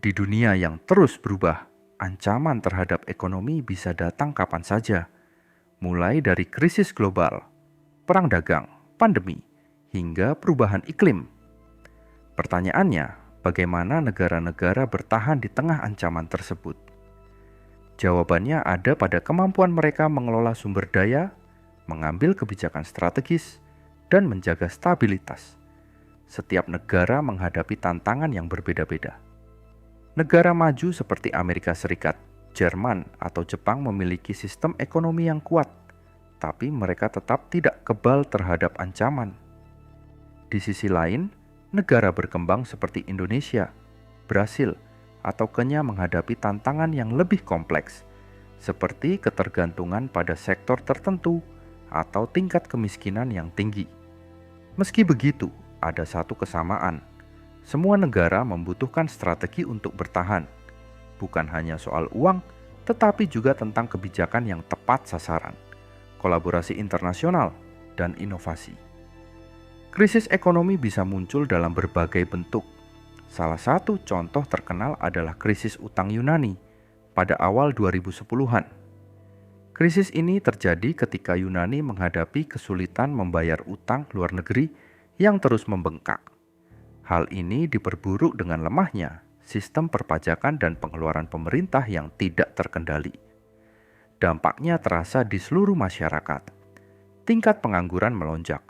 Di dunia yang terus berubah, ancaman terhadap ekonomi bisa datang kapan saja, mulai dari krisis global, perang dagang, pandemi, hingga perubahan iklim. Pertanyaannya, bagaimana negara-negara bertahan di tengah ancaman tersebut? Jawabannya ada pada kemampuan mereka mengelola sumber daya, mengambil kebijakan strategis, dan menjaga stabilitas. Setiap negara menghadapi tantangan yang berbeda-beda. Negara maju seperti Amerika Serikat, Jerman, atau Jepang memiliki sistem ekonomi yang kuat, tapi mereka tetap tidak kebal terhadap ancaman. Di sisi lain, negara berkembang seperti Indonesia, Brasil, atau Kenya menghadapi tantangan yang lebih kompleks, seperti ketergantungan pada sektor tertentu atau tingkat kemiskinan yang tinggi. Meski begitu, ada satu kesamaan. Semua negara membutuhkan strategi untuk bertahan. Bukan hanya soal uang, tetapi juga tentang kebijakan yang tepat sasaran, kolaborasi internasional, dan inovasi. Krisis ekonomi bisa muncul dalam berbagai bentuk. Salah satu contoh terkenal adalah krisis utang Yunani pada awal 2010-an. Krisis ini terjadi ketika Yunani menghadapi kesulitan membayar utang luar negeri yang terus membengkak. Hal ini diperburuk dengan lemahnya sistem perpajakan dan pengeluaran pemerintah yang tidak terkendali. Dampaknya terasa di seluruh masyarakat. Tingkat pengangguran melonjak,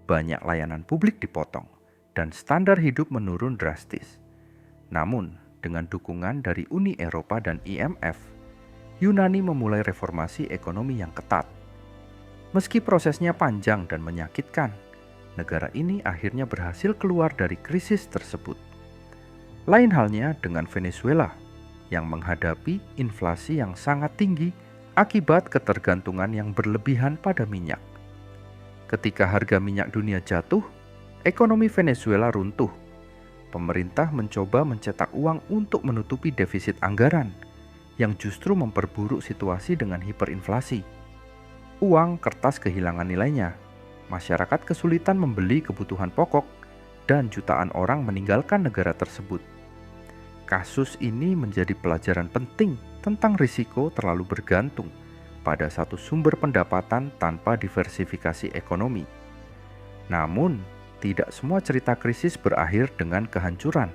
banyak layanan publik dipotong, dan standar hidup menurun drastis. Namun, dengan dukungan dari Uni Eropa dan IMF, Yunani memulai reformasi ekonomi yang ketat. Meski prosesnya panjang dan menyakitkan, negara ini akhirnya berhasil keluar dari krisis tersebut. Lain halnya dengan Venezuela yang menghadapi inflasi yang sangat tinggi akibat ketergantungan yang berlebihan pada minyak. Ketika harga minyak dunia jatuh, ekonomi Venezuela runtuh. Pemerintah mencoba mencetak uang untuk menutupi defisit anggaran yang justru memperburuk situasi dengan hiperinflasi. Uang kertas kehilangan nilainya. Masyarakat kesulitan membeli kebutuhan pokok, dan jutaan orang meninggalkan negara tersebut. Kasus ini menjadi pelajaran penting tentang risiko terlalu bergantung pada satu sumber pendapatan tanpa diversifikasi ekonomi. Namun, tidak semua cerita krisis berakhir dengan kehancuran.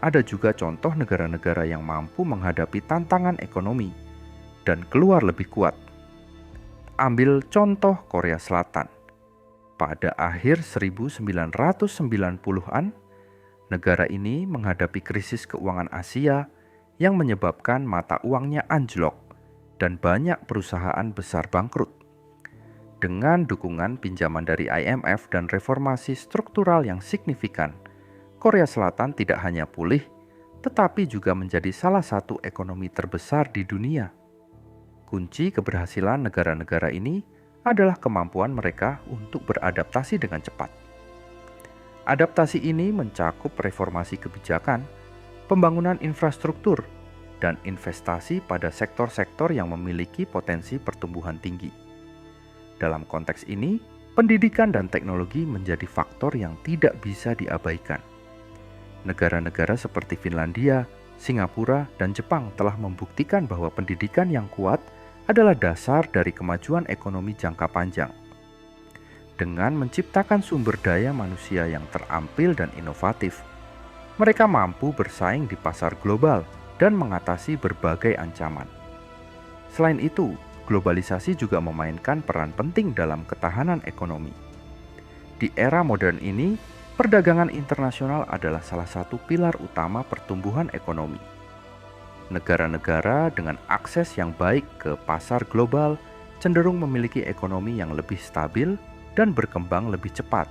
Ada juga contoh negara-negara yang mampu menghadapi tantangan ekonomi dan keluar lebih kuat. Ambil contoh Korea Selatan. Pada akhir 1990-an, negara ini menghadapi krisis keuangan Asia yang menyebabkan mata uangnya anjlok dan banyak perusahaan besar bangkrut. Dengan dukungan pinjaman dari IMF dan reformasi struktural yang signifikan, Korea Selatan tidak hanya pulih, tetapi juga menjadi salah satu ekonomi terbesar di dunia. Kunci keberhasilan negara-negara ini adalah kemampuan mereka untuk beradaptasi dengan cepat. Adaptasi ini mencakup reformasi kebijakan, pembangunan infrastruktur, dan investasi pada sektor-sektor yang memiliki potensi pertumbuhan tinggi. Dalam konteks ini, pendidikan dan teknologi menjadi faktor yang tidak bisa diabaikan. Negara-negara seperti Finlandia, Singapura, dan Jepang telah membuktikan bahwa pendidikan yang kuat adalah dasar dari kemajuan ekonomi jangka panjang. Dengan menciptakan sumber daya manusia yang terampil dan inovatif, mereka mampu bersaing di pasar global dan mengatasi berbagai ancaman. Selain itu, globalisasi juga memainkan peran penting dalam ketahanan ekonomi. Di era modern ini, perdagangan internasional adalah salah satu pilar utama pertumbuhan ekonomi. Negara-negara dengan akses yang baik ke pasar global cenderung memiliki ekonomi yang lebih stabil dan berkembang lebih cepat.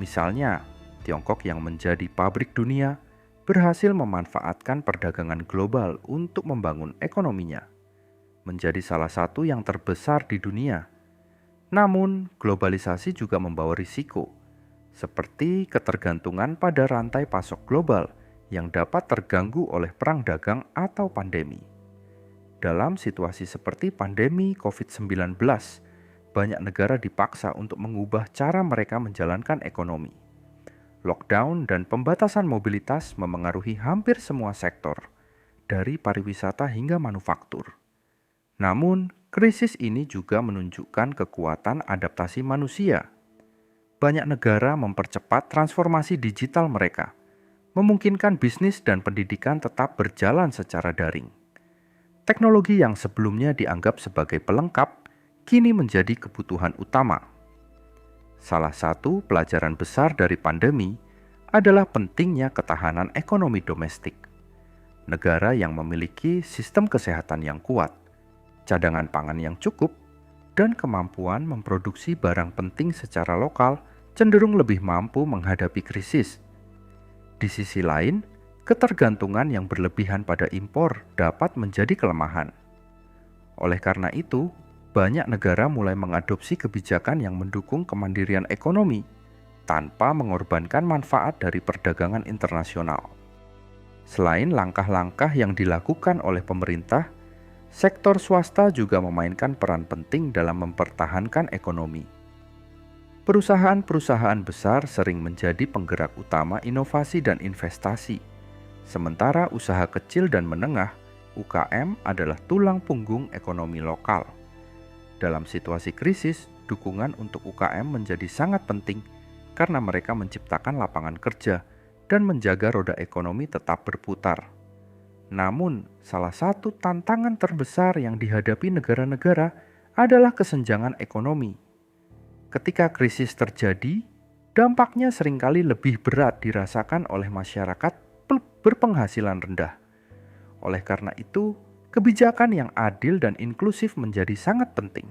Misalnya, Tiongkok yang menjadi pabrik dunia berhasil memanfaatkan perdagangan global untuk membangun ekonominya, menjadi salah satu yang terbesar di dunia. Namun, globalisasi juga membawa risiko, seperti ketergantungan pada rantai pasok global yang dapat terganggu oleh perang dagang atau pandemi. Dalam situasi seperti pandemi COVID-19, banyak negara dipaksa untuk mengubah cara mereka menjalankan ekonomi. lockdown dan pembatasan mobilitas memengaruhi hampir semua sektor, dari pariwisata hingga manufaktur. Namun, krisis ini juga menunjukkan kekuatan adaptasi manusia. Banyak negara mempercepat transformasi digital mereka, memungkinkan bisnis dan pendidikan tetap berjalan secara daring. Teknologi yang sebelumnya dianggap sebagai pelengkap, kini menjadi kebutuhan utama. Salah satu pelajaran besar dari pandemi adalah pentingnya ketahanan ekonomi domestik. Negara yang memiliki sistem kesehatan yang kuat, cadangan pangan yang cukup, dan kemampuan memproduksi barang penting secara lokal cenderung lebih mampu menghadapi krisis. Di sisi lain, ketergantungan yang berlebihan pada impor dapat menjadi kelemahan. Oleh karena itu, banyak negara mulai mengadopsi kebijakan yang mendukung kemandirian ekonomi tanpa mengorbankan manfaat dari perdagangan internasional. Selain langkah-langkah yang dilakukan oleh pemerintah, sektor swasta juga memainkan peran penting dalam mempertahankan ekonomi. Perusahaan-perusahaan besar sering menjadi penggerak utama inovasi dan investasi, sementara usaha kecil dan menengah (UKM) adalah tulang punggung ekonomi lokal. Dalam situasi krisis, dukungan untuk UKM menjadi sangat penting karena mereka menciptakan lapangan kerja dan menjaga roda ekonomi tetap berputar. Namun, salah satu tantangan terbesar yang dihadapi negara-negara adalah kesenjangan ekonomi. Ketika krisis terjadi, dampaknya seringkali lebih berat dirasakan oleh masyarakat berpenghasilan rendah. Oleh karena itu, kebijakan yang adil dan inklusif menjadi sangat penting.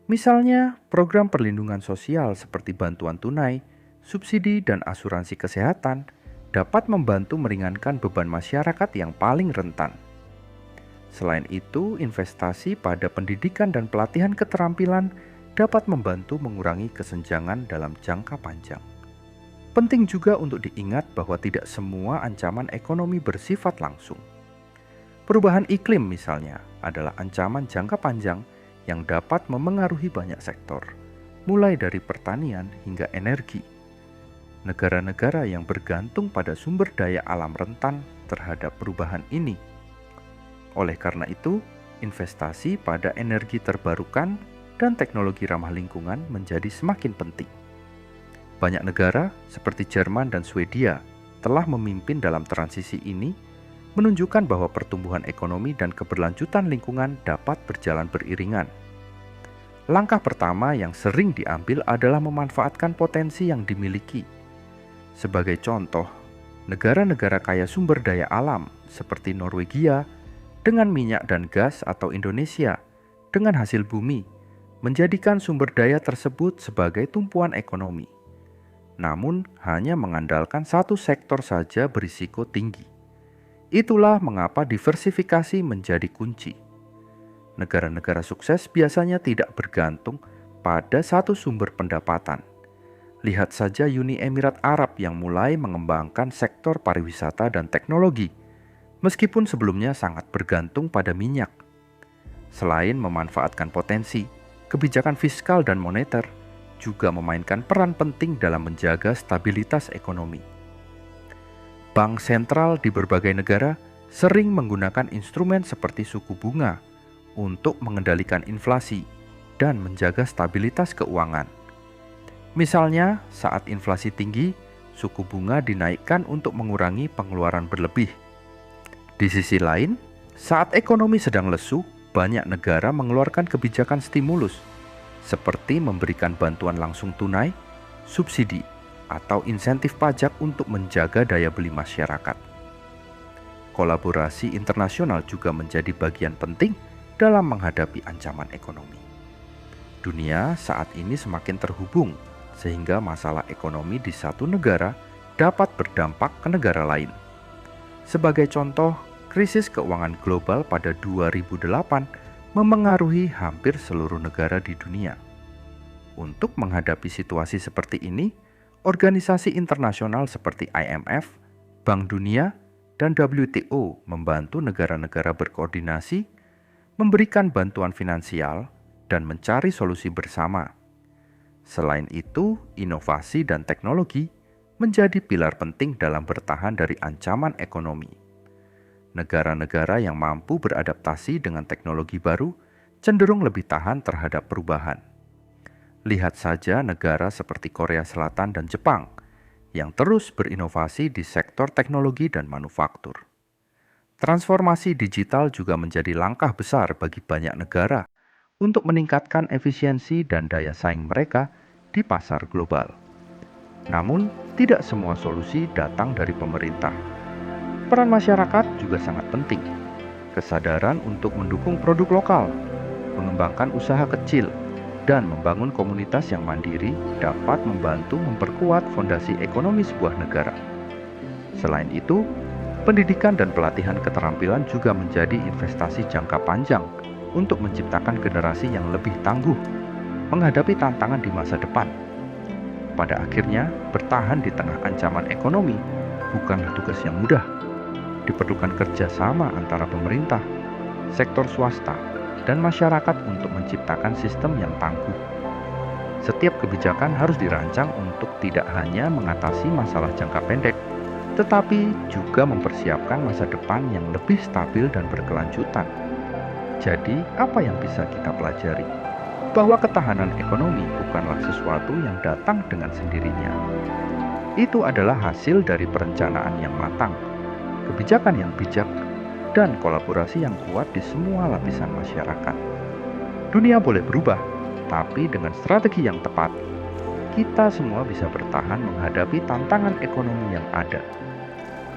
Misalnya, program perlindungan sosial seperti bantuan tunai, subsidi, dan asuransi kesehatan dapat membantu meringankan beban masyarakat yang paling rentan. Selain itu, investasi pada pendidikan dan pelatihan keterampilan dapat membantu mengurangi kesenjangan dalam jangka panjang. Penting juga untuk diingat bahwa tidak semua ancaman ekonomi bersifat langsung. Perubahan iklim misalnya adalah ancaman jangka panjang yang dapat memengaruhi banyak sektor, mulai dari pertanian hingga energi. Negara-negara yang bergantung pada sumber daya alam rentan terhadap perubahan ini. Oleh karena itu, investasi pada energi terbarukan dan teknologi ramah lingkungan menjadi semakin penting. Banyak negara seperti Jerman dan Swedia telah memimpin dalam transisi ini, menunjukkan bahwa pertumbuhan ekonomi dan keberlanjutan lingkungan dapat berjalan beriringan. Langkah pertama yang sering diambil adalah memanfaatkan potensi yang dimiliki. Sebagai contoh, negara-negara kaya sumber daya alam seperti Norwegia dengan minyak dan gas atau Indonesia dengan hasil bumi menjadikan sumber daya tersebut sebagai tumpuan ekonomi. Namun, hanya mengandalkan satu sektor saja berisiko tinggi. Itulah mengapa diversifikasi menjadi kunci. Negara-negara sukses biasanya tidak bergantung pada satu sumber pendapatan. Lihat saja Uni Emirat Arab yang mulai mengembangkan sektor pariwisata dan teknologi, meskipun sebelumnya sangat bergantung pada minyak. Selain memanfaatkan potensi, kebijakan fiskal dan moneter juga memainkan peran penting dalam menjaga stabilitas ekonomi. Bank sentral di berbagai negara sering menggunakan instrumen seperti suku bunga untuk mengendalikan inflasi dan menjaga stabilitas keuangan. Misalnya, saat inflasi tinggi, suku bunga dinaikkan untuk mengurangi pengeluaran berlebih. Di sisi lain, saat ekonomi sedang lesu, banyak negara mengeluarkan kebijakan stimulus, seperti memberikan bantuan langsung tunai, subsidi, atau insentif pajak untuk menjaga daya beli masyarakat. Kolaborasi internasional juga menjadi bagian penting dalam menghadapi ancaman ekonomi. Dunia saat ini semakin terhubung, sehingga masalah ekonomi di satu negara dapat berdampak ke negara lain. Sebagai contoh, krisis keuangan global pada 2008 memengaruhi hampir seluruh negara di dunia. Untuk menghadapi situasi seperti ini, organisasi internasional seperti IMF, Bank Dunia, dan WTO membantu negara-negara berkoordinasi, memberikan bantuan finansial, dan mencari solusi bersama. Selain itu, inovasi dan teknologi menjadi pilar penting dalam bertahan dari ancaman ekonomi. Negara-negara yang mampu beradaptasi dengan teknologi baru cenderung lebih tahan terhadap perubahan. Lihat saja negara seperti Korea Selatan dan Jepang yang terus berinovasi di sektor teknologi dan manufaktur. Transformasi digital juga menjadi langkah besar bagi banyak negara untuk meningkatkan efisiensi dan daya saing mereka di pasar global. Namun, tidak semua solusi datang dari pemerintah. Peran masyarakat juga sangat penting. Kesadaran untuk mendukung produk lokal, mengembangkan usaha kecil, dan membangun komunitas yang mandiri dapat membantu memperkuat fondasi ekonomi sebuah negara. Selain itu, pendidikan dan pelatihan keterampilan juga menjadi investasi jangka panjang untuk menciptakan generasi yang lebih tangguh menghadapi tantangan di masa depan. Pada akhirnya, bertahan di tengah ancaman ekonomi bukanlah tugas yang mudah. Diperlukan kerjasama antara pemerintah, sektor swasta, dan masyarakat untuk menciptakan sistem yang tangguh. Setiap kebijakan harus dirancang untuk tidak hanya mengatasi masalah jangka pendek, tetapi juga mempersiapkan masa depan yang lebih stabil dan berkelanjutan. Jadi, apa yang bisa kita pelajari? Bahwa ketahanan ekonomi bukanlah sesuatu yang datang dengan sendirinya. Itu adalah hasil dari perencanaan yang matang, kebijakan yang bijak, dan kolaborasi yang kuat di semua lapisan masyarakat. Dunia boleh berubah, tapi dengan strategi yang tepat, kita semua bisa bertahan menghadapi tantangan ekonomi yang ada.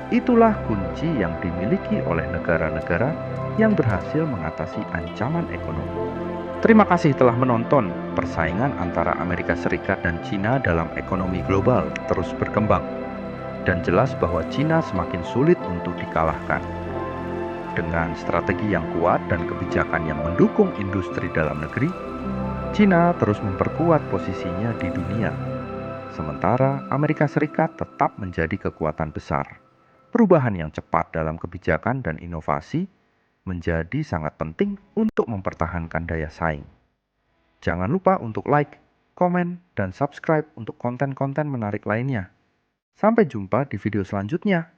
Itulah kunci yang dimiliki oleh negara-negara yang berhasil mengatasi ancaman ekonomi. Terima kasih telah menonton. Persaingan antara Amerika Serikat dan Cina dalam ekonomi global terus berkembang, dan jelas bahwa Cina semakin sulit untuk dikalahkan. Dengan strategi yang kuat dan kebijakan yang mendukung industri dalam negeri, Cina terus memperkuat posisinya di dunia. Sementara Amerika Serikat tetap menjadi kekuatan besar. Perubahan yang cepat dalam kebijakan dan inovasi menjadi sangat penting untuk mempertahankan daya saing. Jangan lupa untuk like, komen, dan subscribe untuk konten-konten menarik lainnya. Sampai jumpa di video selanjutnya.